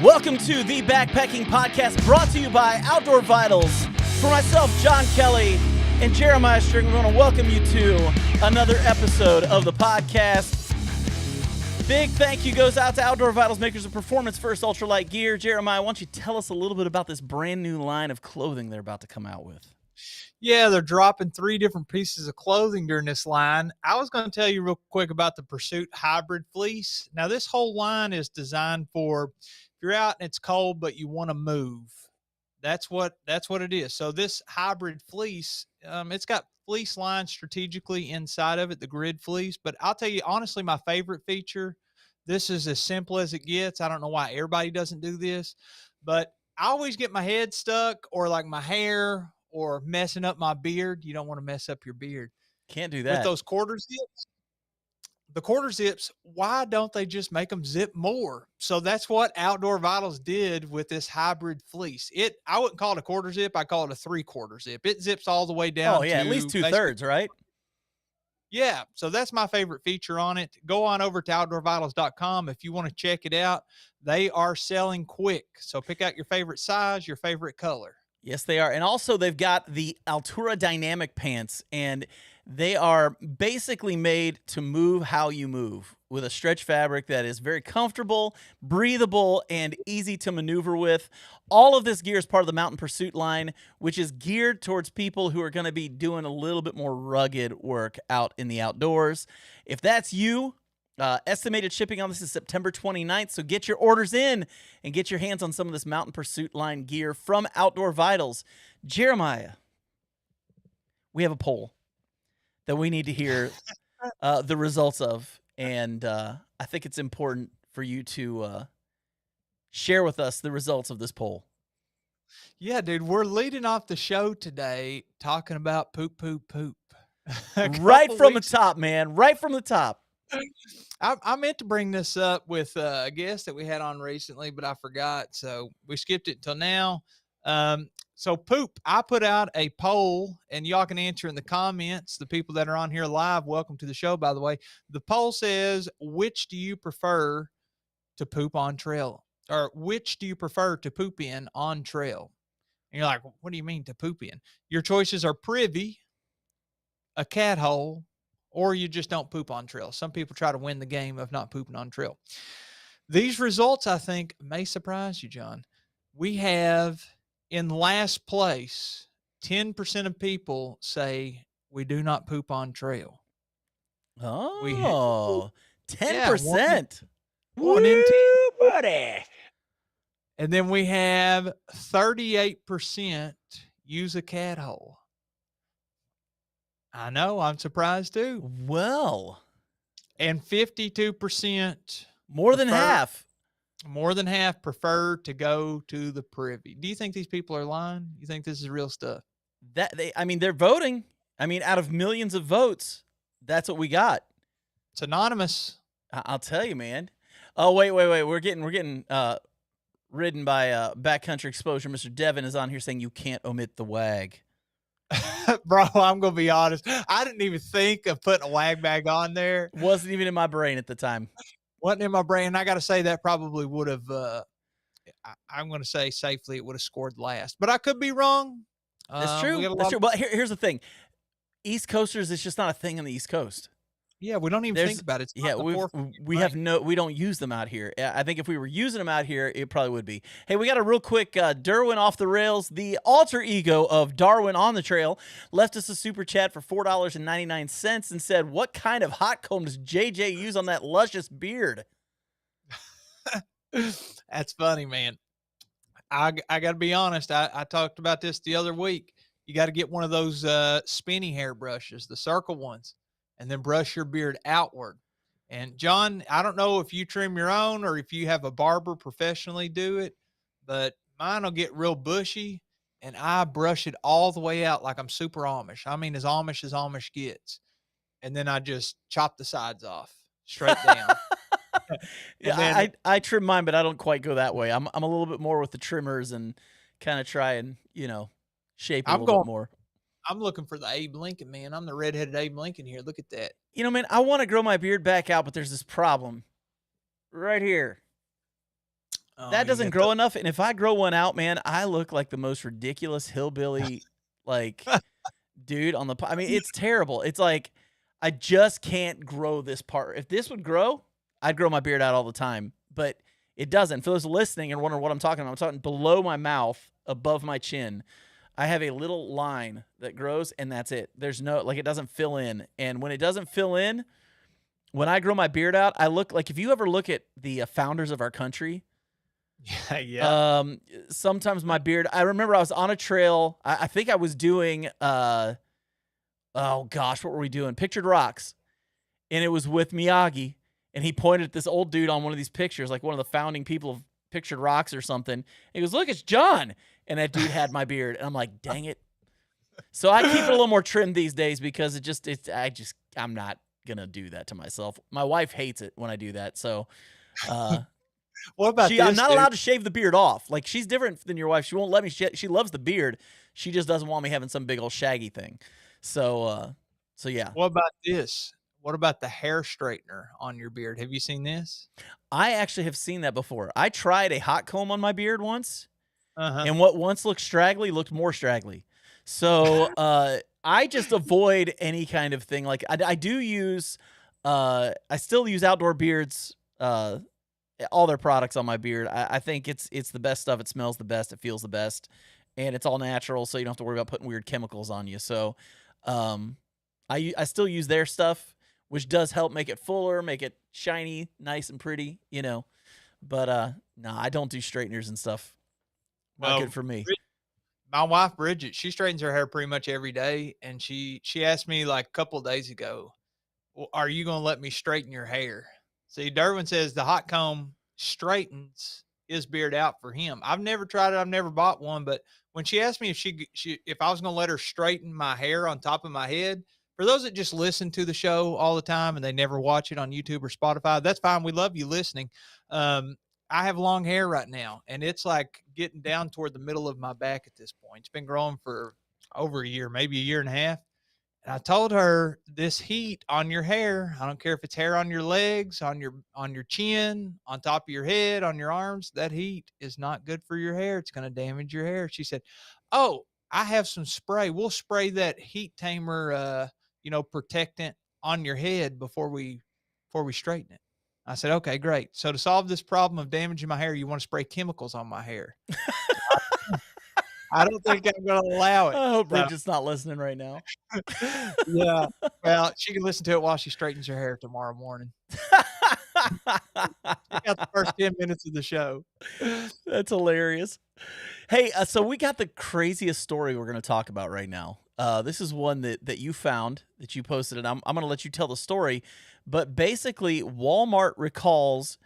Welcome to the Backpacking Podcast, brought to you by Outdoor Vitals. For myself, John Kelly, and Jeremiah String, we want to welcome you to another episode of the podcast. Big thank you goes out to Outdoor Vitals, makers of Performance First Ultralight Gear. Jeremiah, why don't you tell us a little bit about this brand new line of clothing they're about to come out with? Yeah, they're dropping 3 different pieces of clothing during this line. I was going to tell you real quick about the Pursuit Hybrid Fleece. Now, this whole line is designed for if you're out and it's cold, but you want to move. That's what it is. So this hybrid fleece, it's got fleece lines strategically inside of it, the grid fleece. But I'll tell you, honestly, my favorite feature, this is as simple as it gets. I don't know why everybody doesn't do this, but I always get my head stuck or like my hair or messing up my beard. You don't want to mess up your beard. Can't do that. With those quarter zips, the quarter zips, why don't they just make them zip more? So that's what Outdoor Vitals did with this hybrid fleece. I wouldn't call it a quarter zip. I call it a 3/4 zip. It zips all the way down. Oh, yeah, at least 2/3, right? Yeah, so that's my favorite feature on it. Go on over to outdoorvitals.com if you want to check it out. They are selling quick. So pick out your favorite size, your favorite color. Yes, they are. And also, they've got the Altura Dynamic Pants, and they are basically made to move how you move with a stretch fabric that is very comfortable, breathable, and easy to maneuver with. All of this gear is part of the Mountain Pursuit line, which is geared towards people who are going to be doing a little bit more rugged work out in the outdoors. If that's you, estimated shipping on this is September 29th, so get your orders in and get your hands on some of this Mountain Pursuit line gear from Outdoor Vitals. Jeremiah, we have a poll that we need to hear the results of, and I think it's important for you to share with us the results of this poll. Yeah, dude, we're leading off the show today talking about poop. Right from the top, man. Right from the top. I meant to bring this up with a guest that we had on recently, but I forgot, so we skipped it till now. So poop, I put out a poll, and y'all can answer in the comments. The people that are on here live, welcome to the show, by the way. The poll says, which do you prefer to poop on trail? Or which do you prefer to poop in on trail? And you're like, what do you mean to poop in? Your choices are privy, a cat hole, or you just don't poop on trail. Some people try to win the game of not pooping on trail. These results, I think, may surprise you, John. We have in last place, 10% of people say we do not poop on trail. Oh, 10%. One in 10. Buddy. And then we have 38% use a cat hole. I know, I'm surprised too. Well. And 52%. More than half Prefer to go to the privy. Do you think these people are lying? You think this is real stuff? They're voting. Out of millions of votes, that's what we got. It's anonymous. I'll tell you, man. Oh, wait. We're getting ridden by backcountry exposure. Mr. Devin is on here saying you can't omit the wag. Bro, I'm going to be honest. I didn't even think of putting a wag bag on there. Wasn't even in my brain at the time. Wasn't in my brain. I got to say that probably would have, I'm going to say safely it would have scored last. But I could be wrong. That's true. That's true. Well, here's the thing. East Coasters, it's just not a thing on the East Coast. Yeah, we don't even think about it. We don't use them out here. I think if we were using them out here, it probably would be. Hey, we got a real quick Derwin off the rails. The alter ego of Darwin on the trail left us a super chat for $4.99 and said, "What kind of hot comb does JJ use on that luscious beard?" That's funny, man. I got to be honest. I talked about this the other week. You got to get one of those spinny hair brushes, the circle ones, and then brush your beard outward. And John, I don't know if you trim your own or if you have a barber professionally do it, but mine will get real bushy, and I brush it all the way out like I'm super Amish. I mean, as Amish gets. And then I just chop the sides off straight down. Yeah, I trim mine, but I don't quite go that way. I'm a little bit more with the trimmers and kind of try and, shape it a little bit more. I'm looking for the Abe Lincoln, man. I'm the redheaded Abe Lincoln here. Look at that. Man, I want to grow my beard back out, but there's this problem right here. Oh, That you doesn't got the grow enough, and if I grow one out, man, I look like the most ridiculous hillbilly, like, dude on the po I mean, it's terrible. It's like, I just can't grow this part. If this would grow, I'd grow my beard out all the time, but it doesn't. For those listening and wondering what I'm talking below my mouth, above my chin. I have a little line that grows, and that's it. There's no like, it doesn't fill in, and when it doesn't fill in, when I grow my beard out, I look like if you ever look at the, founders of our country, yeah, yeah. um, sometimes my beard I remember I was on a trail. I think I was doing, oh gosh, what were we doing? Pictured Rocks, and it was with Miyagi, and he pointed at this old dude on one of these pictures, like one of the founding people of Pictured Rocks or something. He goes, "Look, it's John," and that dude had my beard, and I'm like, "Dang it." So I keep it a little more trimmed these days because I'm not gonna do that to myself. My wife hates it when I do that, so, uh, What about I'm this, not dude? allowed to shave the beard off. Like, she's different than your wife. She won't let me she loves the beard. She just doesn't want me having some big old shaggy thing. So yeah. What about this? What about the hair straightener on your beard? Have you seen this? I actually have seen that before. I tried a hot comb on my beard once, Uh-huh. and what once looked straggly looked more straggly. So, I just avoid any kind of thing. Like, I do use, I still use Outdoor Beards, all their products on my beard. I think it's the best stuff. It smells the best. It feels the best, and it's all natural, so you don't have to worry about putting weird chemicals on you. So, um, I still use their stuff, which does help make it fuller, make it shiny, nice and pretty, you know. But no, I don't do straighteners and stuff. Not good Well, for me. Brid my wife, Bridget, she straightens her hair pretty much every day, and she asked me, like, a couple of days ago, "Well, are you gonna let me straighten your hair?" See, Derwin says the hot comb straightens his beard out for him. I've never tried it, I've never bought one, but when she asked me if if I was gonna let her straighten my hair on top of my head, for those that just listen to the show all the time and they never watch it on YouTube or Spotify, that's fine. We love you listening. Um, I have long hair right now, and it's like getting down toward the middle of my back at this point. It's been growing for over a year, maybe a year and a half. And I told her this heat on your hair, I don't care if it's hair on your legs, on your chin, on top of your head, on your arms, that heat is not good for your hair. It's going to damage your hair. She said, "Oh, I have some spray. We'll spray that heat tamer protectant on your head before we straighten it." I said, "Okay, great. So to solve this problem of damaging my hair, you want to spray chemicals on my hair." I don't think I'm going to allow it. I hope So Bridget's not listening right now. yeah. Well, she can listen to it while she straightens her hair tomorrow morning. Check out the first 10 minutes of the show. That's hilarious. Hey, so we got the craziest story we're going to talk about right now. This is one that you found that you posted, and I'm going to let you tell the story. But basically, Walmart recalls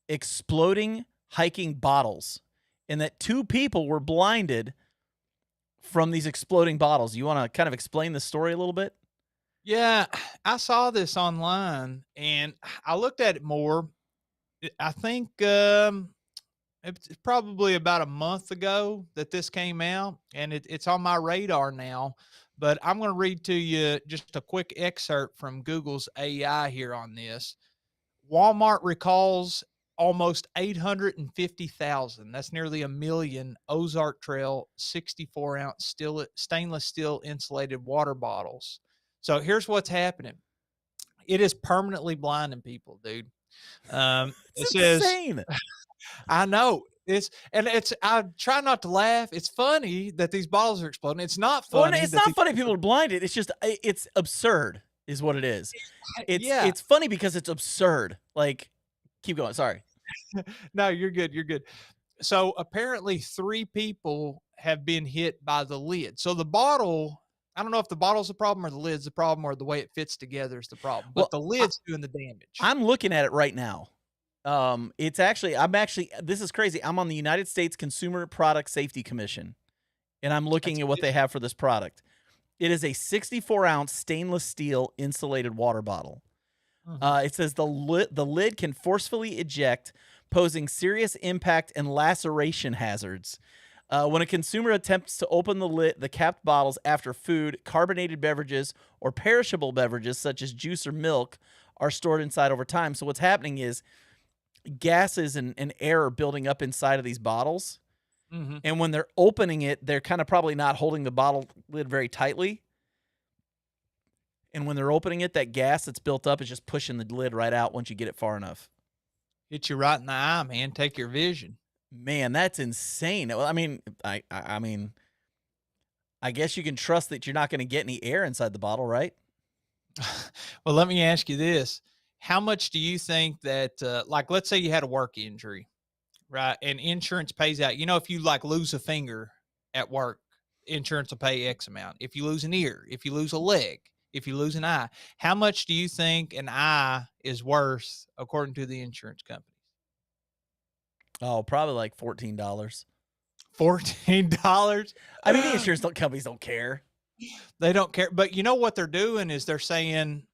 exploding hiking bottles, and that two people were blinded from these exploding bottles. You want to kind of explain the story a little bit? Yeah, I saw this online and I looked at it more. I think it's probably about a month ago that this came out, and it's on my radar now. But I'm going to read to you just a quick excerpt from Google's AI here on this. Walmart recalls almost 850,000. That's nearly a million Ozark Trail 64-ounce stainless steel insulated water bottles. So here's what's happening. It is permanently blinding people, dude. It It's says, insane. I know. I try not to laugh. It's funny that these bottles are exploding. It's not Well, no, funny it's that not these funny people people are blinded. It's just it's absurd, is what it is. yeah. It's funny because it's absurd. Like, keep going. Sorry. No, you're good. You're good. So apparently 3 people have been hit by the lid. So the bottle, I don't know if the bottle's the problem or the lid's the problem or the way it fits together is the problem, but Well, the lid's doing the damage. I'm looking at it right now. It's actually I'm actually this is crazy. I'm on the United States Consumer Product Safety Commission, and I'm That's looking at what they good. have for this product. It is a 64-ounce stainless steel insulated water bottle. Mhm. It says the lid can forcefully eject, posing serious impact and laceration hazards. When a consumer attempts to open the capped bottles after food, carbonated beverages, or perishable beverages such as juice or milk are stored inside over time. So what's happening is gases and air are building up inside of these bottles. Mm-hmm. And when they're opening it, they're kind of probably not holding the bottle lid very tightly. And when they're opening it, that gas that's built up is just pushing the lid right out once you get it far enough. Hit you right in the eye, man. Take your vision. Man, that's insane. Well, I mean, I mean, I guess you can trust that you're not going to get any air inside the bottle, right? Well, let me ask you this. How much do you think that, like, let's say you had a work injury, right? And insurance pays out. You know, if you like lose a finger at work, insurance will pay X amount. If you lose an ear, if you lose a leg, if you lose an eye, how much do you think an eye is worth according to the insurance companies? Oh, probably like $14. $14. I mean, the insurance companies don't care. They don't care. But you know what they're doing is they're saying,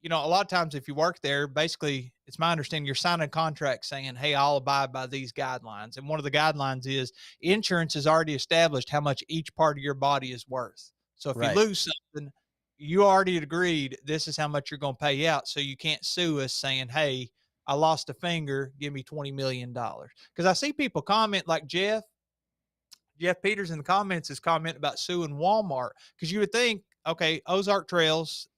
you know, a lot of times if you work there, basically, it's my understanding you're signing a contract saying, hey, I'll abide by these guidelines. And one of the guidelines is insurance has already established how much each part of your body is worth. So if you Right. lose something, you already agreed this is how much you're going to pay out. So you can't sue us saying, hey, I lost a finger, give me $20 million. Because I see people comment like Jeff Peters in the comments is commenting about suing Walmart because you would think, okay, Ozark Trails,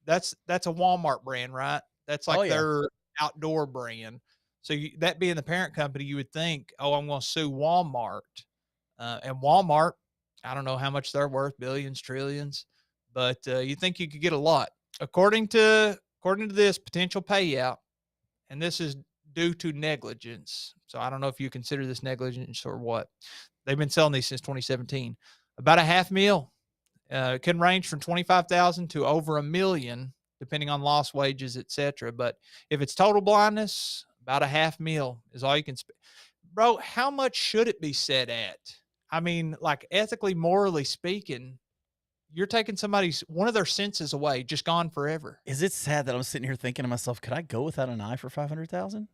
that's a Walmart brand, right? That's Oh, like yeah. their outdoor brand. So that being the parent company, you would think, oh, I'm going to sue Walmart. And Walmart, I don't know how much they're worth, billions, trillions, but you think you could get a lot. According to this potential payout, and this is due to negligence. So I don't know if you consider this negligence or what. They've been selling these since 2017. About a half mil. It can range from 25,000 to over $1 million, depending on lost wages, etc. But if it's total blindness, about a half mil is all you can spend. Bro, how much should it be set at? I mean, like ethically, morally speaking, you're taking one of their senses away, just gone forever. Is it sad that I'm sitting here thinking to myself, could I go without an eye for 500,000?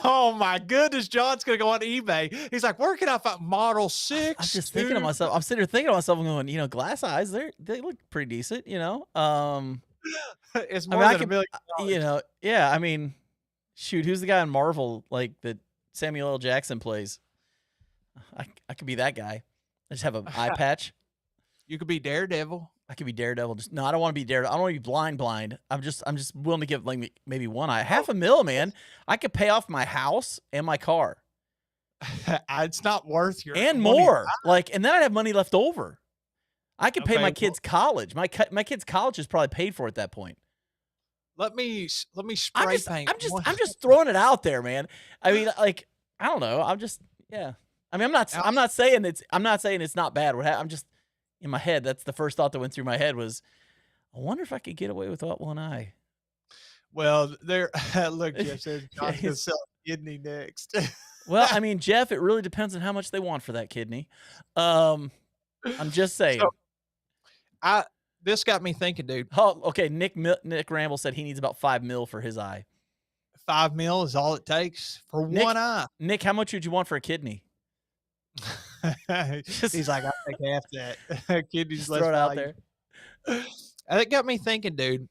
Oh my goodness, John's gonna go on eBay. He's like, where can I find Model 6? I'm just thinking to myself. I'm sitting here thinking to myself, I'm going, glass eyes, they look pretty decent, It's I more mean, I than could, $1 million. yeah. I mean, shoot, who's the guy in Marvel like that Samuel L. Jackson plays? I could be that guy. I just have an eye patch. You could be Daredevil. I could be Daredevil. No, I don't want to be Daredevil. I don't want to be blind. I'm just willing to give like maybe one eye. $500,000, man. I could pay off my house and my car It's not worth your and money. more. Like, and then I'd have money left over. I could pay Okay, my kids' college. My kids' college is probably paid for at that point. Let me spray paint. I'm just throwing it out there, man. I mean, like, I don't know. Yeah. I mean, I'm not saying it's not bad. I'm just in my head. That's the first thought that went through my head was, I wonder if I could get away without one eye. Well, there. Look, Jeff says Yeah, John's gonna sell a kidney next. Well, I mean, Jeff, it really depends on how much they want for that kidney. I'm just saying. So, this got me thinking, dude. Oh, okay. Nick Ramble said he needs about $5 million for his eye. $5 million is all it takes for one eye. Nick, how much would you want for a kidney? He's like, I'll take half that. Kidneys Just less throw it out value. there. That got me thinking, dude.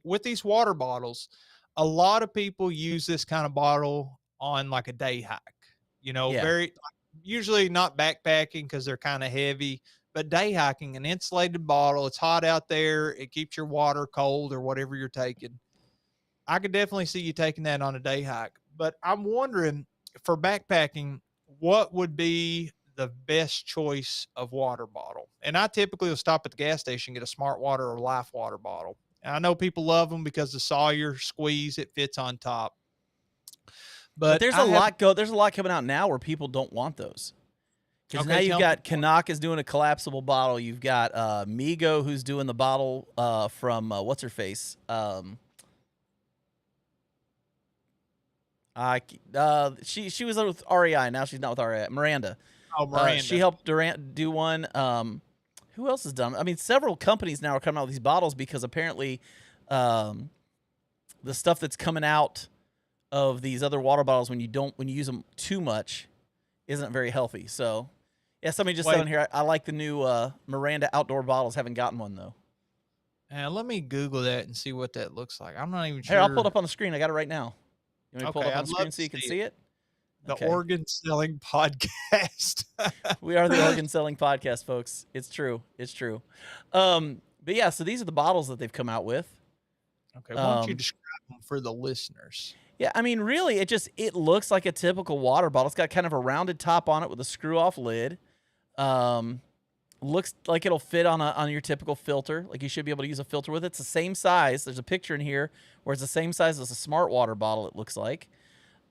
With these water bottles, a lot of people use this kind of bottle on like a day hike. Yeah. Usually not backpacking because they're kind of heavy, but day hiking, an insulated bottle. It's hot out there. It keeps your water cold or whatever you're taking. I could definitely see you taking that on a day hike. But I'm wondering for backpacking, what would be the best choice of water bottle? And I typically will stop at the gas station, get a Smart Water or Life Water bottle. And I know people love them because the Sawyer squeeze, it fits on top. But there's a lot coming out now where people don't want those. Because now you've got Canuck is doing a collapsible bottle. You've got Migo who's doing the bottle from what's her face. She was with REI. Now she's not with REI. Miranda. Oh, Miranda. She helped Durant do one. Who else has done? I mean, several companies now are coming out with these bottles because apparently, the stuff that's coming out of these other water bottles when you use them too much isn't very healthy. So, yeah, somebody just said on here, I like the new Miranda outdoor bottles. Haven't gotten one though. Let me Google that and see what that looks like. I'm not even sure. Here, I'll pull it up on the screen. I got it right now. You want me to pull it Okay, up on I'd the love screen to so you can see it. see it? The Okay. organ selling podcast. We are the organ selling podcast, folks. It's true. It's true. But yeah, so these are the bottles that they've come out with. Okay, why don't you describe them for the listeners? Yeah, I mean, really, it looks like a typical water bottle. It's got kind of a rounded top on it with a screw off lid. Looks like it'll fit on your typical filter. Like you should be able to use a filter with it. It's the same size. There's a picture in here where it's the same size as a smart water bottle. It looks like.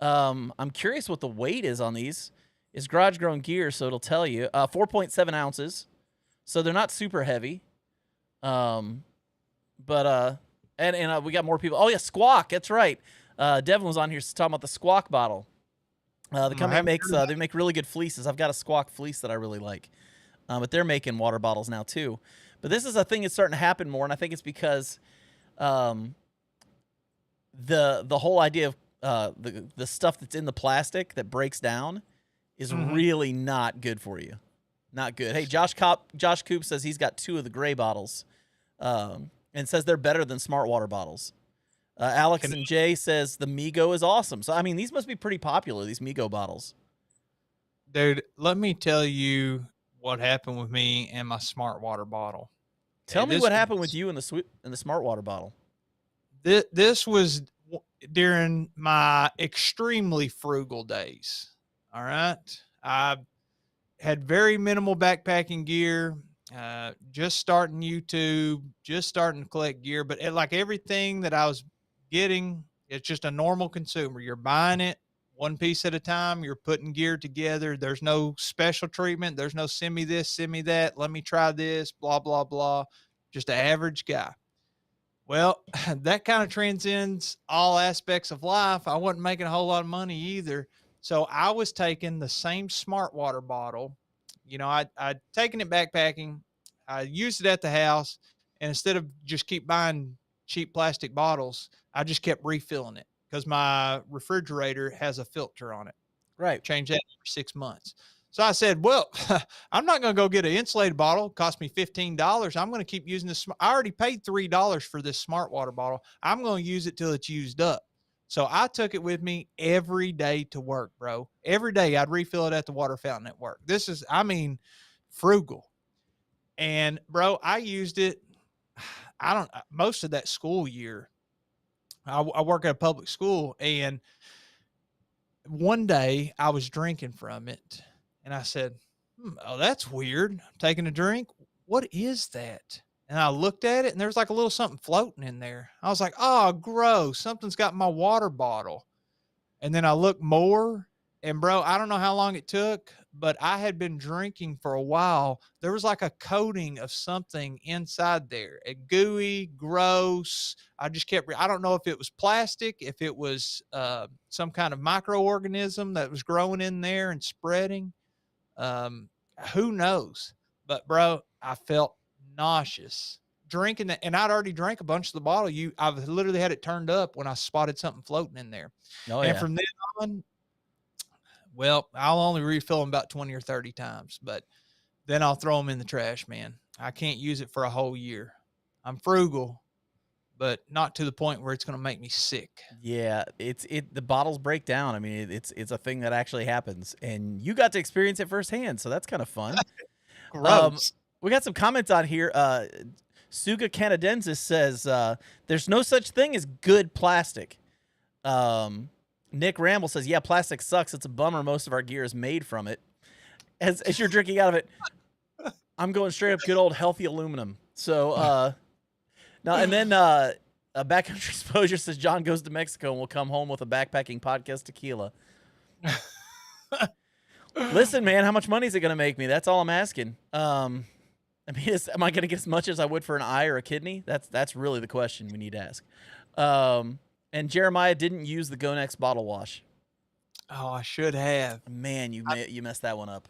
I'm curious what the weight is on these. It's garage grown gear, so it'll tell you. 4.7 ounces, so they're not super heavy. But we got more people. Oh yeah, Squawk. That's right. Devin was on here talking about the Squawk bottle. The company makes they make really good fleeces. I've got a Squawk fleece that I really like. But they're making water bottles now too. But this is a thing that's starting to happen more, and I think it's because the whole idea of the stuff that's in the plastic that breaks down is really not good for you. Not good. Hey, Josh Coop says he's got 2 of the gray bottles, and says they're better than smart water bottles. Alex and Jay says the Migo is awesome. So I mean, these must be pretty popular. These Migo bottles. Dude, let me tell you what happened with me and my smart water bottle. Tell me what happened with you in the smart water bottle. This was during my extremely frugal days. All right. I had very minimal backpacking gear, just starting YouTube, just starting to collect gear, but like everything that I was getting, it's just a normal consumer. You're buying it one piece at a time. You're putting gear together. There's no special treatment. There's no send me this, send me that. Let me try this, blah, blah, blah. Just an average guy. Well, that kind of transcends all aspects of life. I wasn't making a whole lot of money either. So I was taking the same smart water bottle. You know, I'd taken it backpacking. I used it at the house. And instead of just keep buying cheap plastic bottles, I just kept refilling it because my refrigerator has a filter on it. Right. Change that every 6 months. So I said, well, I'm not going to go get an insulated bottle. It cost me $15. I'm going to keep using this. I already paid $3 for this smart water bottle. I'm going to use it till it's used up. So I took it with me every day to work, bro. Every day I'd refill it at the water fountain at work. This is, I mean, frugal. And bro, I used it. Most of that school year, I work at a public school, and one day I was drinking from it. And I said, oh, that's weird. I'm taking a drink. What is that? And I looked at it, and there's like a little something floating in there. I was like, oh, gross. Something's got my water bottle. And then I looked more, and bro, I don't know how long it took, but I had been drinking for a while. There was like a coating of something inside there. Gooey, gross. I just kept, I don't know if it was plastic, if it was some kind of microorganism that was growing in there and spreading. Who knows? But bro, I felt nauseous drinking that, and I'd already drank a bunch of the bottle. I've literally had it turned up when I spotted something floating in there. Oh, and yeah. from then on, well, I'll only refill them about 20 or 30 times, but then I'll throw them in the trash, man. I can't use it for a whole year. I'm frugal, but not to the point where it's going to make me sick. Yeah, the bottles break down. I mean, it's a thing that actually happens, and you got to experience it firsthand, so that's kind of fun. Gross. We got some comments on here. Suga Canadensis says there's no such thing as good plastic. Nick Ramble says, yeah, plastic sucks. It's a bummer. Most of our gear is made from it. As you're drinking out of it, I'm going straight up good old healthy aluminum. So now and then Backcountry Exposure says John goes to Mexico and will come home with a backpacking podcast tequila. Listen, man, how much money is it going to make me? That's all I'm asking. I mean, am I going to get as much as I would for an eye or a kidney? That's really the question we need to ask. And Jeremiah didn't use the Go Next bottle wash. Oh, I should have. Man, you messed that one up.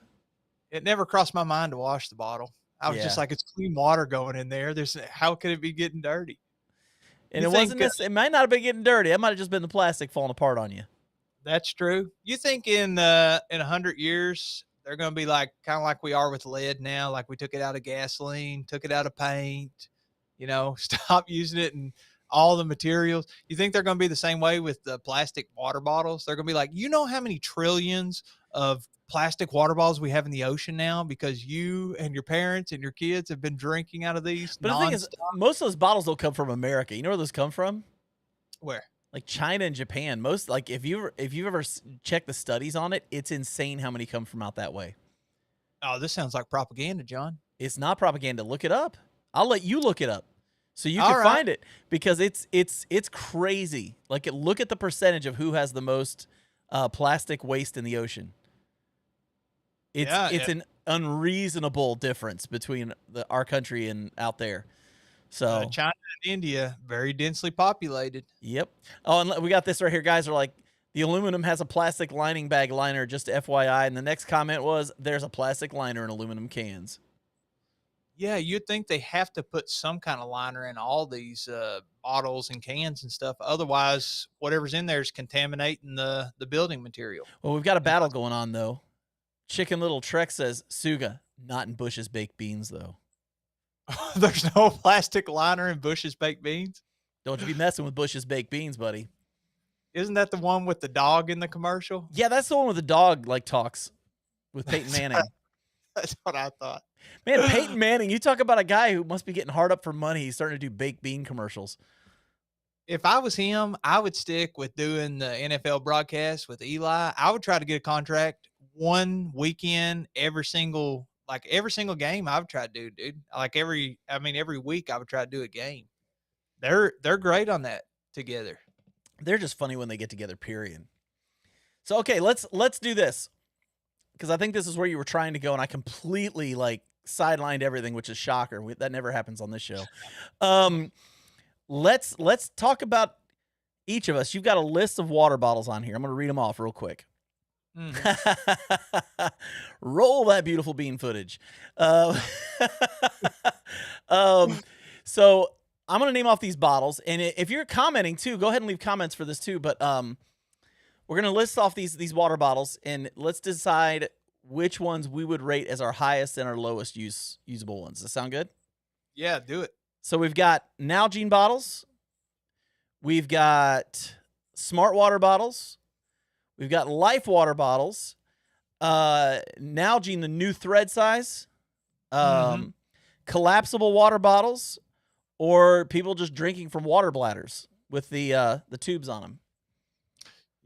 It never crossed my mind to wash the bottle. I was just like, it's clean water going in there. How could it be getting dirty? And it might not have been getting dirty. It might have just been the plastic falling apart on you. That's true. You think in 100 years, they're going to be like, kind of like we are with lead now, like we took it out of gasoline, took it out of paint, stop using it in all the materials. You think they're going to be the same way with the plastic water bottles? They're going to be like, you know how many trillions of plastic water bottles we have in the ocean now because you and your parents and your kids have been drinking out of these But the thing is, nonstop? most of those bottles don't come from America. You know where those come from? Where? Like China and Japan. Most like if you've ever checked the studies on it, it's insane how many come from out that way. Oh, this sounds like propaganda, John. It's not propaganda. Look it up. I'll let you look it up so you All can right. find it because it's crazy. Like look at the percentage of who has the most plastic waste in the ocean. It's Yeah. it's an unreasonable difference between our country and out there. So China and India, very densely populated. yep. Oh, and we got this right here. Guys are like, the aluminum has a plastic lining bag liner, just FYI. And the next comment was, there's a plastic liner in aluminum cans. Yeah, you'd think they have to put some kind of liner in all these bottles and cans and stuff. Otherwise, whatever's in there is contaminating the building material. Well, we've got a battle going on, though. Chicken Little Trek says, Suga, not in Bush's baked beans, though. There's no plastic liner in Bush's baked beans. Don't you be messing with Bush's baked beans, buddy. Isn't that the one with the dog in the commercial? Yeah, that's the one with the dog, like, talks with Peyton Manning. That's what I thought. Man, Peyton Manning, you talk about a guy who must be getting hard up for money. He's starting to do baked bean commercials. If I was him, I would stick with doing the NFL broadcast with Eli. I would try to get a contract one weekend, every single game I would try to do, dude. Like every week I would try to do a game. They're great on that together. They're just funny when they get together, period. So, okay, let's do this. Because I think this is where you were trying to go, and I completely, like, sidelined everything, which is shocker. That never happens on this show. Let's talk about each of us. You've got a list of water bottles on here. I'm going to read them off real quick. Mm-hmm. Roll that beautiful bean footage. So I'm going to name off these bottles. And if you're commenting, too, go ahead and leave comments for this, too. But we're going to list off these water bottles, and let's decide which ones we would rate as our highest and our lowest usable ones. Does that sound good? Yeah, do it. So we've got Nalgene bottles. We've got Smart Water bottles. We've got Life Water bottles. Nalgene, the new thread size. Collapsible water bottles, or people just drinking from water bladders with the tubes on them.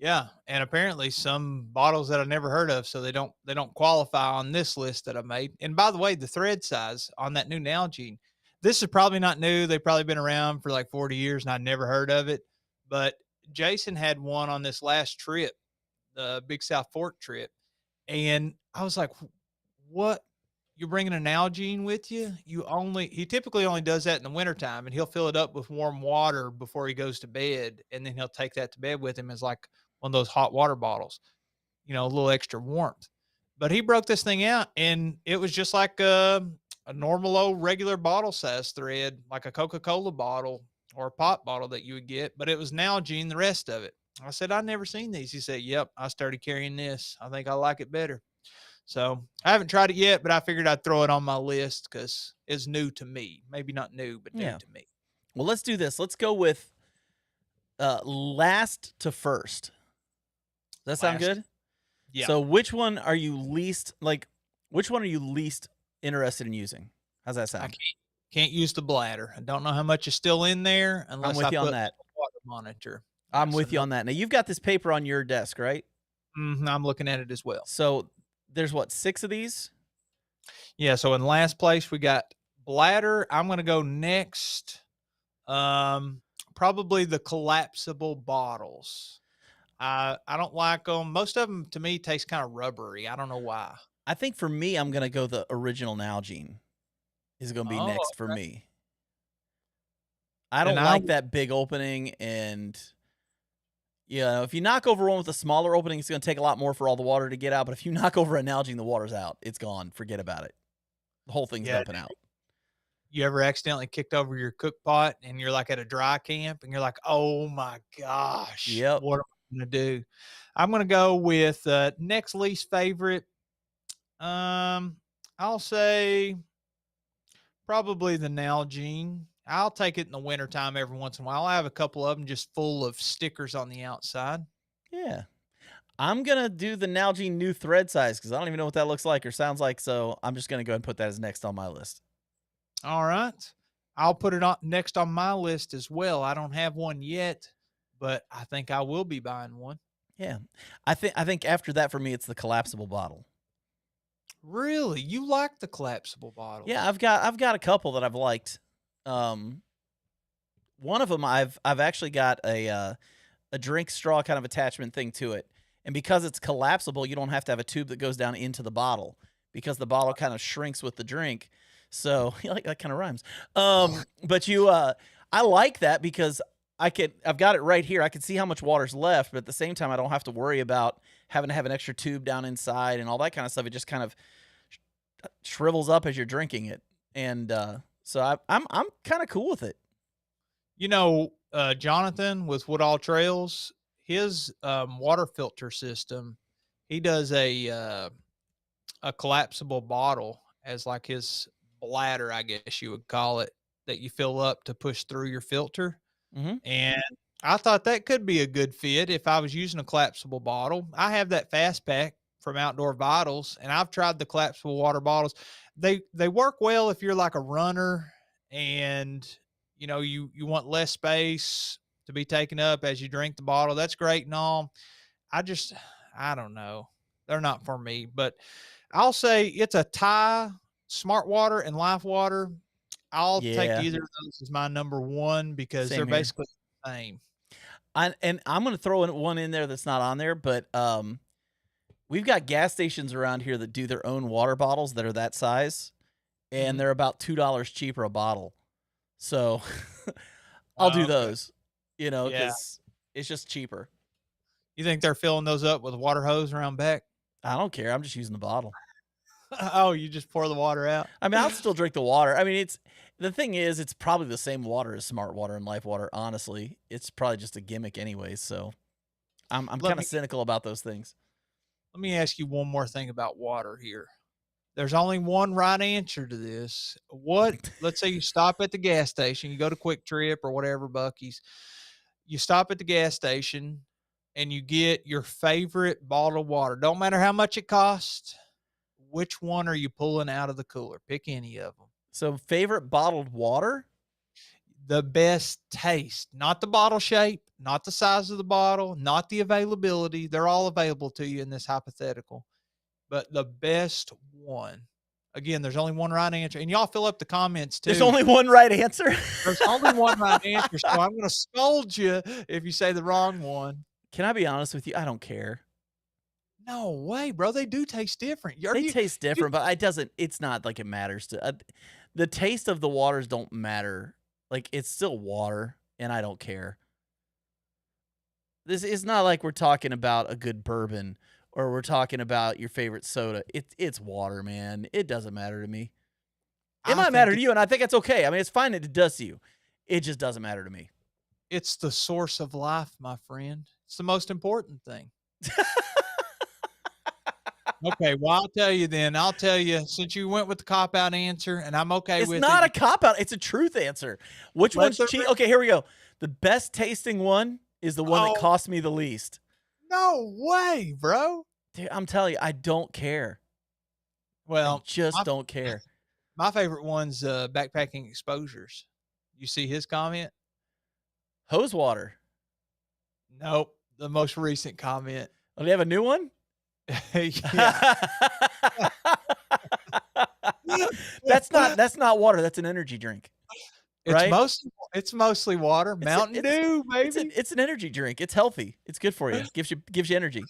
Yeah, and apparently some bottles that I've never heard of, so they don't qualify on this list that I made. And by the way, the thread size on that new Nalgene, this is probably not new. They've probably been around for like 40 years, and I never heard of it. But Jason had one on this last trip, the Big South Fork trip, and I was like, "What? You're bringing an Nalgene with you? He typically only does that in the wintertime, and he'll fill it up with warm water before he goes to bed, and then he'll take that to bed with him as like one of those hot water bottles, a little extra warmth. But he broke this thing out, and it was just like a normal old regular bottle size thread, like a Coca-Cola bottle or a pop bottle that you would get, but it was Nalgene, the rest of it. I said, I've never seen these. He said, yep, I started carrying this. I think I like it better. So I haven't tried it yet, but I figured I'd throw it on my list because it's new to me. Maybe not new, but new to me. Well, let's do this. Let's go with last to first. Does that sound good? Yeah. So which one are you least interested in using? How's that sound? I can't use the bladder. I don't know how much is still in there unless I'm with you I put on that. a water monitor. I'm with you on that. Now you've got this paper on your desk, right? I'm looking at it as well. So there's 6 of these? Yeah. So in last place we got bladder. I'm going to go next. Probably the collapsible bottles. I don't like them. Most of them to me taste kind of rubbery. I don't know why. I think for me, I'm going to go the original Nalgene is going to be next for okay. me. I don't like that big opening, and if you knock over one with a smaller opening, it's going to take a lot more for all the water to get out. But if you knock over a Nalgene, the water's out. It's gone. Forget about it. The whole thing's dumping out. You ever accidentally kicked over your cook pot and you're like at a dry camp and you're like, oh my gosh, yep. What am I going to do? I'm going to go with next least favorite. I'll say probably the Nalgene. I'll take it in the wintertime every once in a while. I have a couple of them just full of stickers on the outside. Yeah. I'm gonna do the Nalgene new thread size because I don't even know what that looks like or sounds like. So I'm just gonna go ahead and put that as next on my list. All right. I'll put it on next on my list as well. I don't have one yet, but I think I will be buying one. Yeah, I think after that for me it's the collapsible bottle. Really? You like the collapsible Yeah, bottles? I've got a couple that I've liked. Um, One of them I've actually got a drink straw kind of attachment thing to it, and because it's collapsible, you don't have to have a tube that goes down into the bottle because the bottle kind of shrinks with the drink. So like that kind of rhymes. But I like that because I've got it right here. I can see how much water's left, but at the same time, I don't have to worry about having to have an extra tube down inside and all that kind of stuff. It just kind of shrivels up as you're drinking it, and so I'm kind of cool with it. You know, Jonathan with Woodall Trails, his water filter system, he does a collapsible bottle as like his bladder, I guess you would call it, that you fill up to push through your filter. Hmm. And I thought that could be a good fit if I was using a collapsible bottle. I have that fast pack from Outdoor Vitals, and I've tried the collapsible water bottles. They work well if you're like a runner and you want less space to be taken up as you drink the bottle. That's great and all. I just I don't know. They're not for me, but I'll say it's a tie. Smart Water and Life Water. I'll take Yeah, either of those as my number one because they're same here. basically the same. And I'm gonna throw one in there that's not on there, but we've got gas stations around here that do their own water bottles that are that size, and Mhm. they're about $2 cheaper a bottle. So I'll Oh, do okay. those, Yeah. because it's just cheaper. You think they're filling those up with a water hose around back? I don't care. I'm just using the bottle. Oh, you just pour the water out? I mean, I'll still drink the water. I mean, the thing is, it's probably the same water as Smart Water and Life Water. Honestly, it's probably just a gimmick, anyways. So I'm Let kind me of cynical about those things. let me ask you one more thing about water here. There's only one right answer to this. Let's say you stop at the gas station, you go to Quick Trip or whatever, Bucky's. You stop at the gas station and you get your favorite bottled water. Don't matter how much it costs. Which one are you pulling out of the cooler? Pick any of them. So favorite bottled water? The best taste, not the bottle shape, not the size of the bottle, not the availability. They're all available to you in this hypothetical, but the best one. Again, there's only one right answer. And y'all fill up the comments There's too. only one right answer. There's only one right answer. So I'm going to scold you if you say the wrong one. Can I be honest with you? I don't care. No way, bro. They do taste different. They taste You, different, but it's not like it matters to the taste of the waters don't matter. Like it's still water and I don't care. This is not like we're talking about a good bourbon or we're talking about your favorite soda. It's water, man. It doesn't matter to me. It I might matter think to you and I think it's okay. I mean, it's fine that it does to you. It just doesn't matter to me. it's the source of life, my friend. It's the most important thing. Okay, well, I'll tell you then. I'll tell you since you went with the cop out answer, and I'm okay It's with it. not a cop out. It's a truth answer. Which Let one's the cheap? Okay, here we go. The best tasting one is the one that oh cost me the least. no way, bro. Dude, I'm telling you, I don't care. I Well, just my don't care. my favorite one's backpacking exposures. You see his comment? Hose water. Nope. The most recent comment. Oh, do you have a new one? Yeah. That's not water. That's an energy drink, right? It's mostly water. It's a, Mountain Dew, baby. it's an energy drink. It's healthy. It's good for you. Gives you energy.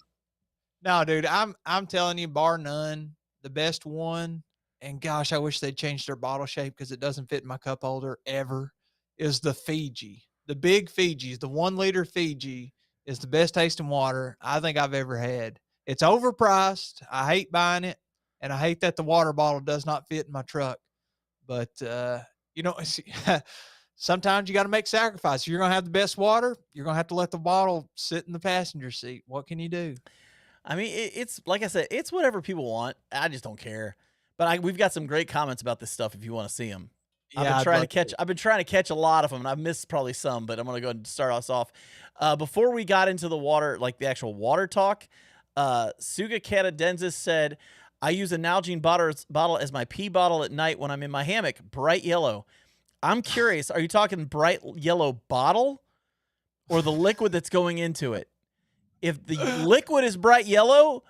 No, dude, I'm telling you, bar none, the best one, and gosh, I wish they'd changed their bottle shape because it doesn't fit in my cup holder ever, is the Fiji. The big Fijis, the 1 liter Fiji is the best tasting water I think I've ever had. It's overpriced. I hate buying it, and I hate that the water bottle does not fit in my truck. But sometimes you got to make sacrifices. You're gonna have the best water. You're gonna have to let the bottle sit in the passenger seat. What can you do? I mean, it's like I said, it's whatever people want. I just don't care. But we've got some great comments about this stuff if you want to see them. Yeah, I'd love to. I've been trying to catch a lot of them, and I've missed probably some, but I'm gonna go ahead and start us off. Before we got into the water, like the actual water talk, Suga Canadensis said, "I use a Nalgene bottle as my pee bottle at night when I'm in my hammock, bright yellow." I'm curious, are you talking bright yellow bottle or the liquid that's going into it? If the liquid is bright yellow,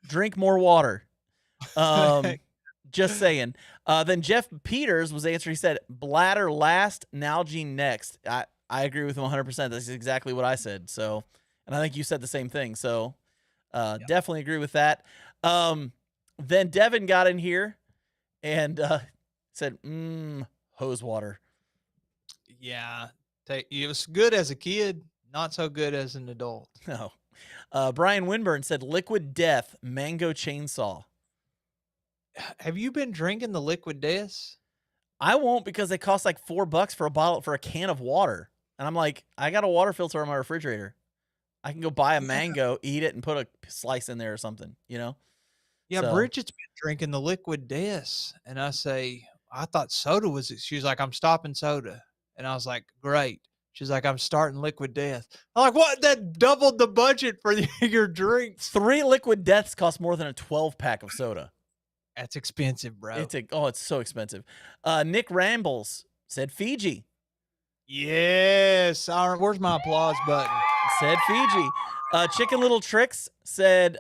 drink more water. Just saying. Then Jeff Peters was answering. He said, "Bladder last, Nalgene next." I agree with him 100%. That's exactly what I said. So, and I think you said the same thing. So, Yep. definitely agree with that. Then Devin got in here and said, hose water." Yeah, it was good as a kid, not so good as an adult. No. Brian Winburn said, "Liquid Death, mango chainsaw." Have you been drinking the Liquid Deaths? I won't because they cost like $4 for a bottle for a can of water. And I'm like, I got a water filter on my refrigerator. I can go buy a Yeah. mango, eat it, and put a slice in there or something, Yeah, So, Bridget's been drinking the Liquid Deaths, and I say, I thought soda was it. She was like, I'm stopping soda. And I was like, great. She's like, I'm starting Liquid Death. I'm like, what? That doubled the budget for your drinks. 3 Liquid Deaths cost more than a 12-pack of soda. That's expensive, bro. It's so expensive. Nick Rambles said Fiji. Yes. All right, where's my applause button? Said Fiji. Chicken Little Tricks said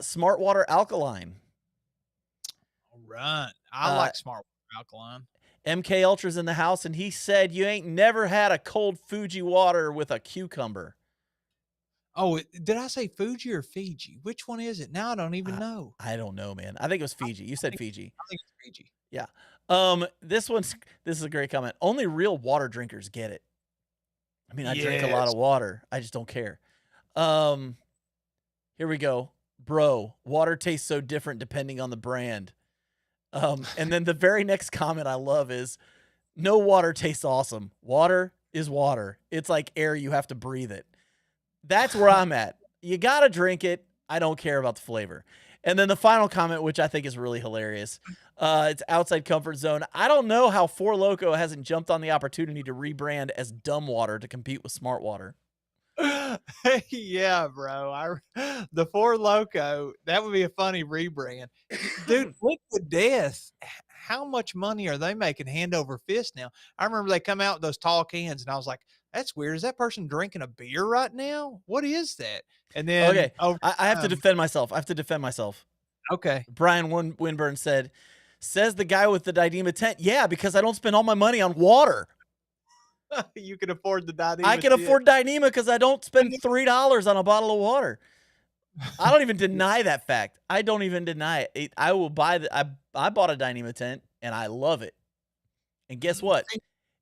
Smart Water Alkaline. All right. I like Smart Water Alkaline. MK Ultra's in the house, and he said, "You ain't never had a cold Fuji water with a cucumber." Oh, did I say Fuji or Fiji? Which one is it? Now I don't even know. I don't know, man. I think it was Fiji. You said Fiji. I think it's Fiji. Yeah. This is a great comment. Only real water drinkers get it. I mean, I drink a lot Yes. of water. I just don't care. Here we go. Bro, water tastes so different depending on the brand. And then the very next comment I love is, "No water tastes awesome. Water is water. It's like air. You have to breathe it." That's where I'm at. You got to drink it. I don't care about the flavor. And then the final comment, which I think is really hilarious. It's outside comfort zone. I don't know how Four Loko hasn't jumped on the opportunity to rebrand as Dumb Water to compete with Smart Water. Yeah, bro. The Four Loco, that would be a funny rebrand. Dude, Liquid Death, how much money are they making hand over fist now? I remember they come out with those tall cans and I was like, that's weird. Is that person drinking a beer right now? What is that? And then Okay, I have to defend myself. Okay. Brian Winburn says the guy with the Dyneema tent. Yeah, because I don't spend all my money on water. You can afford the Dyneema. I can afford Dyneema because I don't spend $3 on a bottle of water. I don't even deny that fact. I don't even deny it. I will buy I bought a Dyneema tent and I love it. And guess what?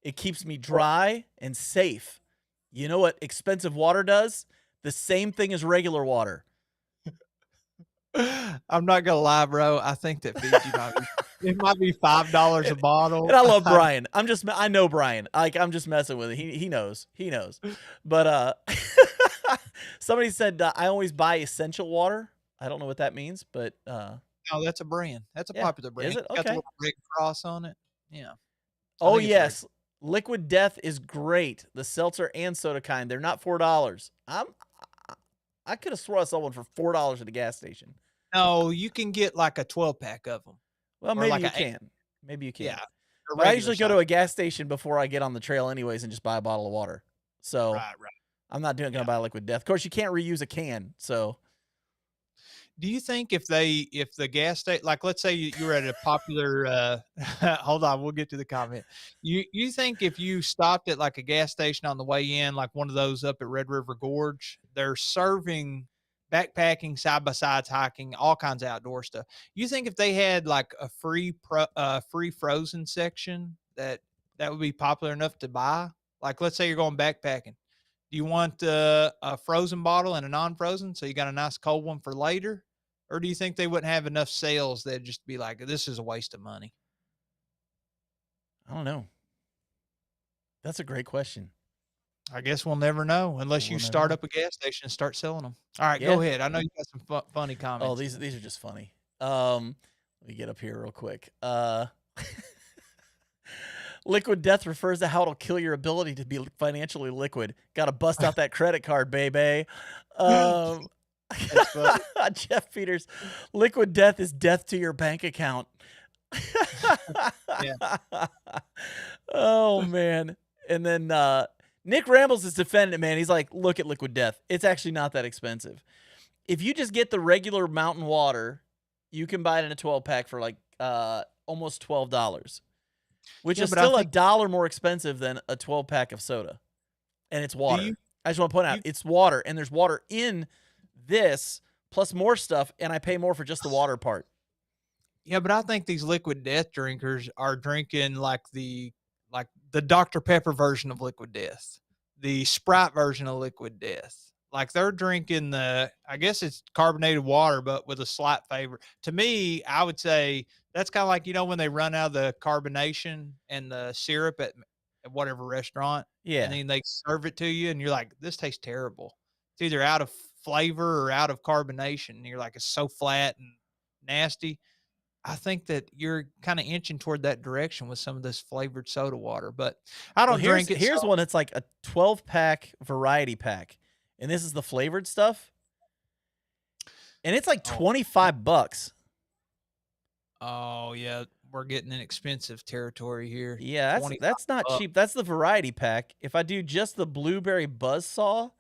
It keeps me dry and safe. You know what expensive water does? The same thing as regular water. I'm not gonna lie, bro. I think that it might be $5 a bottle. And I love Brian. I know Brian. Like, I'm just messing with it. He knows. He knows. But somebody said I always buy essential water. I don't know what that means, but No, that's a brand. That's a yeah. popular brand. Is it? Got the Okay. little red cross on it. Yeah. Oh yes. Liquid Death is great. The seltzer and soda kind. They're not $4. I could have swore I saw one for $4 at a gas station. No, you can get like a 12-pack of them. Well, maybe you can. Maybe you can. Yeah. But I usually go to a gas station before I get on the trail anyways and just buy a bottle of water. So Right. I'm not gonna buy Liquid Death. Of course, you can't reuse a can. So Do you think if the gas station, like let's say you were at a popular hold on, we'll get to the comment. You think if you stopped at like a gas station on the way in, like one of those up at Red River Gorge, they're serving backpacking, side by sides, hiking, all kinds of outdoor stuff. You think if they had like a free frozen section that would be popular enough to buy? Like let's say you're going backpacking. Do you want a frozen bottle and a non-frozen so you got a nice cold one for later? Or do you think they wouldn't have enough sales that'd just be like, this is a waste of money? I don't know. That's a great question. I guess we'll never know unless you start up a gas station and start selling them. All right, go ahead. I know you got some funny comments. Oh, these are just funny. Let me get up here real quick. Liquid death refers to how it'll kill your ability to be financially liquid. Got to bust out that credit card, baby. Um, That's funny. Jeff Peters, liquid death is death to your bank account. Yeah. Oh man. And then Nick Rambles is defending it, man. He's like, look at liquid death. It's actually not that expensive. If you just get the regular mountain water, you can buy it in a 12 pack for like almost $12, which Yeah, is but I still a think dollar more expensive than a 12 pack of soda. And it's do you water. I just want to point do out you it's water, and there's water in this plus more stuff, and I pay more for just the water part. Yeah, but I think these liquid death drinkers are drinking like the Dr. Pepper version of liquid death, the Sprite version of liquid death. Like they're drinking I guess it's carbonated water, but with a slight flavor. To me, I would say that's kind of like, when they run out of the carbonation and the syrup at whatever restaurant, and Yeah. then they serve it to you, and you're like, this tastes terrible. It's either out of flavor or out of carbonation. And you're like, it's so flat and nasty. I think that you're kind of inching toward that direction with some of this flavored soda water, but I Well, don't drink it. So, here's one that's like a 12 pack variety pack, and this is the flavored stuff, and it's like oh, $25. oh yeah, we're getting in expensive territory here. Yeah, that's 25 that's not bucks. cheap. That's the variety pack. If I do just the blueberry buzzsaw,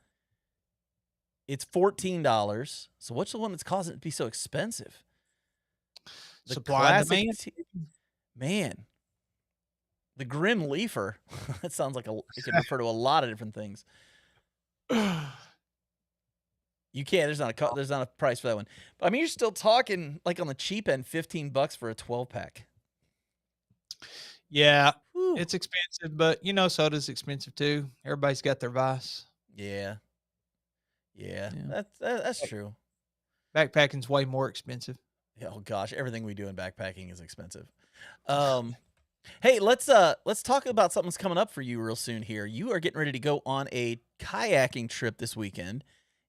it's $14. So what's the one that's causing it to be so expensive? The Supply and classic demand. man, the Grim Leafer. That sounds like it could refer to a lot of different things. You can't. There's not a price for that one. But I mean, you're still talking like on the cheap end, $15 for a 12 pack. Yeah, Whew. it's expensive, but soda's expensive too. Everybody's got their vice. Yeah, yeah, Yeah. that's true. Backpacking's way more expensive. Oh gosh, everything we do in backpacking is expensive. Um, hey, let's talk about something that's coming up for you real soon here. You are getting ready to go on a kayaking trip this weekend,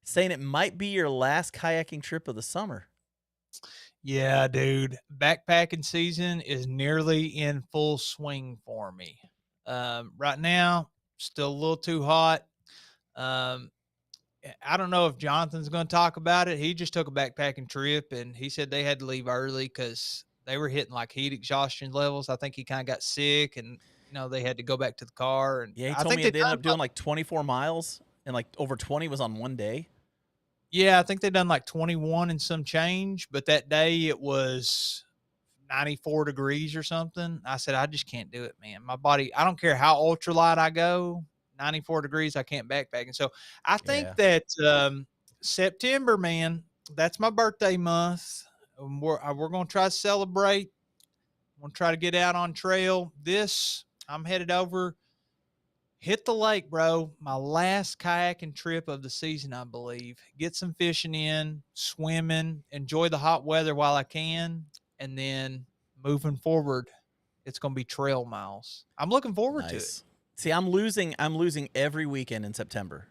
saying it might be your last kayaking trip of the summer. Yeah, dude. Backpacking season is nearly in full swing for me. Right now, still a little too hot. Um, I don't know if Jonathan's going to talk about it. He just took a backpacking trip and he said they had to leave early because they were hitting like heat exhaustion levels. I think he kind of got sick and, they had to go back to the car. And Yeah, he I told think me they they ended done up doing like 24 miles, and like over 20 was on one day. Yeah, I think they done like 21 and some change, but that day it was 94 degrees or something. I said, I just can't do it, man. My body, I don't care how ultralight I go, 94 degrees, I can't backpack. And so I think Yeah, that September, man, that's my birthday month. We're going to try to celebrate. I'm going to try to get out on trail. I'm headed over. Hit the lake, bro. My last kayaking trip of the season, I believe. Get some fishing in, swimming, enjoy the hot weather while I can, and then moving forward, it's going to be trail miles. I'm looking forward to it. nice. See, I'm losing every weekend in September.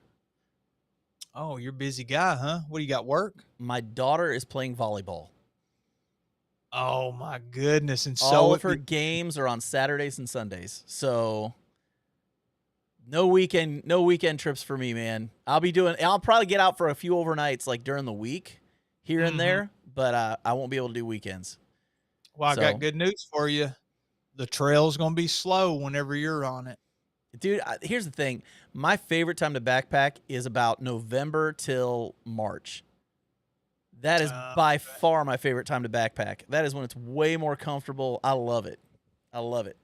Oh, you're a busy guy, huh? What do you got, work? My daughter is playing volleyball. Oh my goodness. And All so of her games are on Saturdays and Sundays. So no weekend trips for me, man. I'll probably get out for a few overnights like during the week here and Mhm. there, but I won't be able to do weekends. Well, I got So, good news for you. The trail's going to be slow whenever you're on it. dude, here's the thing. My favorite time to backpack is about November till March. That is by far my favorite time to backpack. That is when it's way more comfortable. I love it. I love it.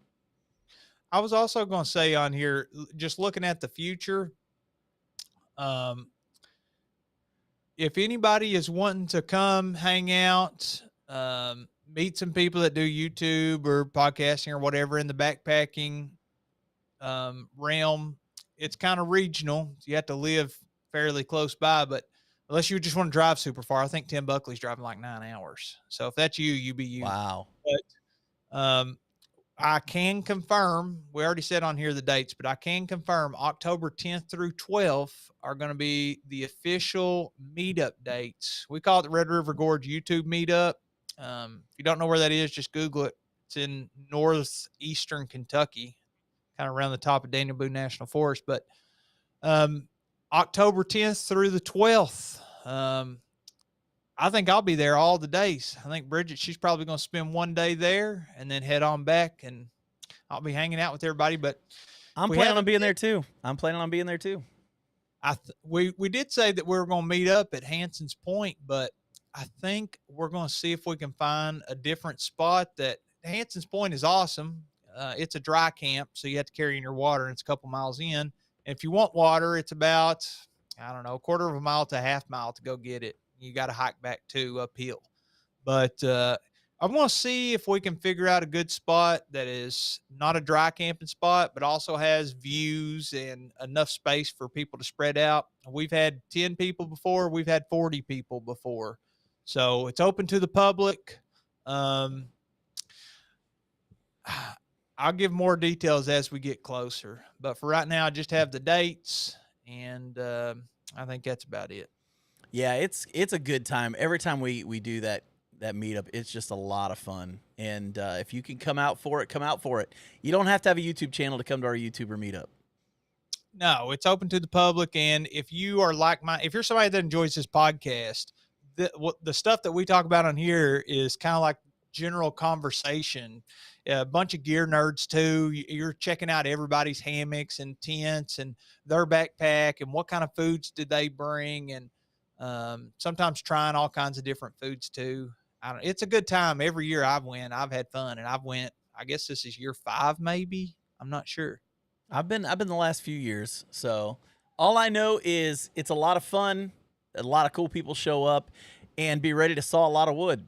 I was also going to say on here, just looking at the future, um, if anybody is wanting to come hang out, meet some people that do YouTube or podcasting or whatever in the backpacking realm, it's kind of regional. You have to live fairly close by, but unless you just want to drive super far, I think Tim Buckley's driving like 9 hours. So if that's you, you be you. Wow. But I can confirm, we already said on here the dates, but I can confirm October 10th through 12th are going to be the official meetup dates. We call it the Red River Gorge YouTube meetup. If you don't know where that is, just Google it. It's in northeastern Kentucky. kind of around the top of Daniel Boone National Forest. But October 10th through the 12th, I think I'll be there all the days. I think Bridget, she's probably going to spend one day there and then head on back, and I'll be hanging out with everybody. But I'm planning on being there too. We did say that we were going to meet up at Hanson's Point, but I think we're going to see if we can find a different spot. That Hanson's Point is awesome. It's a dry camp, so you have to carry in your water, and it's a couple miles in. And if you want water, it's about, I don't know, a quarter of a mile to a half mile to go get it. You got to hike back to uphill. But I want to see if we can figure out a good spot that is not a dry camping spot, but also has views and enough space for people to spread out. We've had 10 people before. We've had 40 people before. So it's open to the public. I'll give more details as we get closer. But for right now, I just have the dates, and I think that's about it. Yeah, it's a good time. Every time we do that meetup, it's just a lot of fun. And if you can come out for it, come out for it. You don't have to have a YouTube channel to come to our YouTuber meetup. No, it's open to the public. And if you are if you're somebody that enjoys this podcast, the stuff that we talk about on here is kind of like general conversation. A bunch of gear nerds too. You're checking out everybody's hammocks and tents and their backpack and what kind of foods did they bring, and sometimes trying all kinds of different foods too. It's a good time. Every year I've had fun, and I guess this is year 5, maybe. I'm not sure. I've been the last few years. So all I know is it's a lot of fun. A lot of cool people show up, and be ready to saw a lot of wood.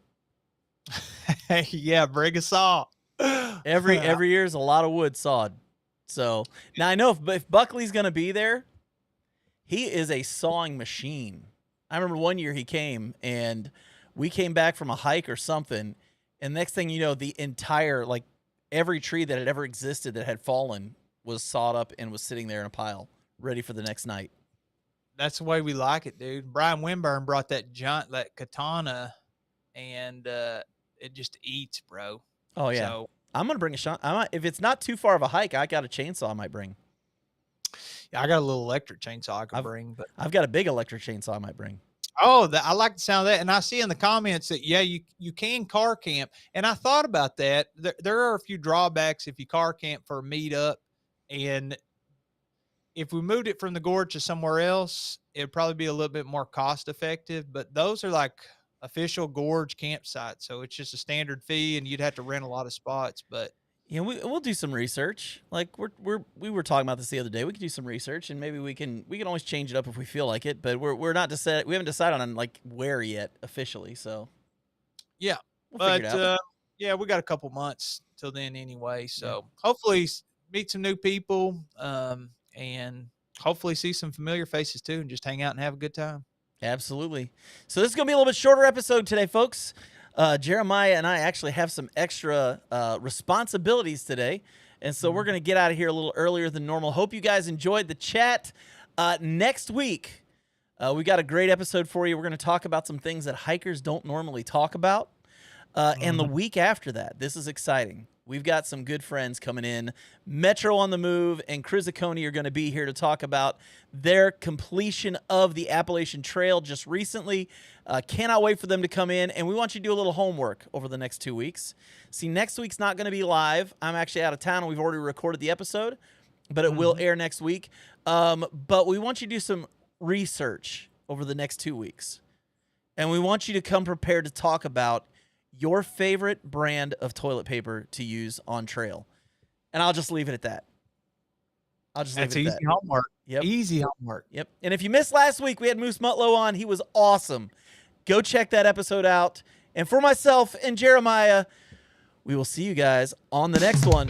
Yeah, bring a saw. Every year is a lot of wood sawed. So now I know if Buckley's going to be there, he is a sawing machine. I remember one year he came, and we came back from a hike or something, and next thing you know, the entire, like, every tree that had ever existed that had fallen was sawed up and was sitting there in a pile, ready for the next night. That's the way we like it, dude. Brian Winburn brought that katana, and it just eats, bro. Oh, yeah. So, I'm going to bring if it's not too far of a hike, I got a chainsaw I might bring. Yeah, I got a little electric chainsaw I could bring, but I've got a big electric chainsaw I might bring. Oh, I like the sound of that. And I see in the comments that, yeah, you can car camp. And I thought about that. There are a few drawbacks if you car camp for a meetup. And if we moved it from the gorge to somewhere else, it'd probably be a little bit more cost effective. But those are like official gorge campsites. So it's just a standard fee, and you'd have to rent a lot of spots. But yeah, we'll do some research. Like we were talking about this the other day. We could do some research, and maybe we can always change it up if we feel like it. But we haven't decided on like where yet officially. So yeah, we'll figure it out. Yeah, we got a couple months till then anyway. So hopefully meet some new people, and hopefully see some familiar faces too, and just hang out and have a good time. Absolutely. So this is gonna be a little bit shorter episode today, folks. Jeremiah and I actually have some extra responsibilities today, and so we're going to get out of here a little earlier than normal. Hope you guys enjoyed the chat. Next week, we got a great episode for you. We're going to talk about some things that hikers don't normally talk about. And the week after that, this is exciting. We've got some good friends coming in. Metro on the Move and Chryzacone are going to be here to talk about their completion of the Appalachian Trail just recently. Cannot wait for them to come in, and we want you to do a little homework over the next 2 weeks. See, next week's not going to be live. I'm actually out of town, and we've already recorded the episode, but it will air next week. But we want you to do some research over the next 2 weeks, and we want you to come prepared to talk about your favorite brand of toilet paper to use on trail. And I'll just leave it at that. That's easy homework. Yep. Easy homework. Yep. And if you missed last week, we had Moose Mutlow on. He was awesome. Go check that episode out. And for myself and Jeremiah, we will see you guys on the next one.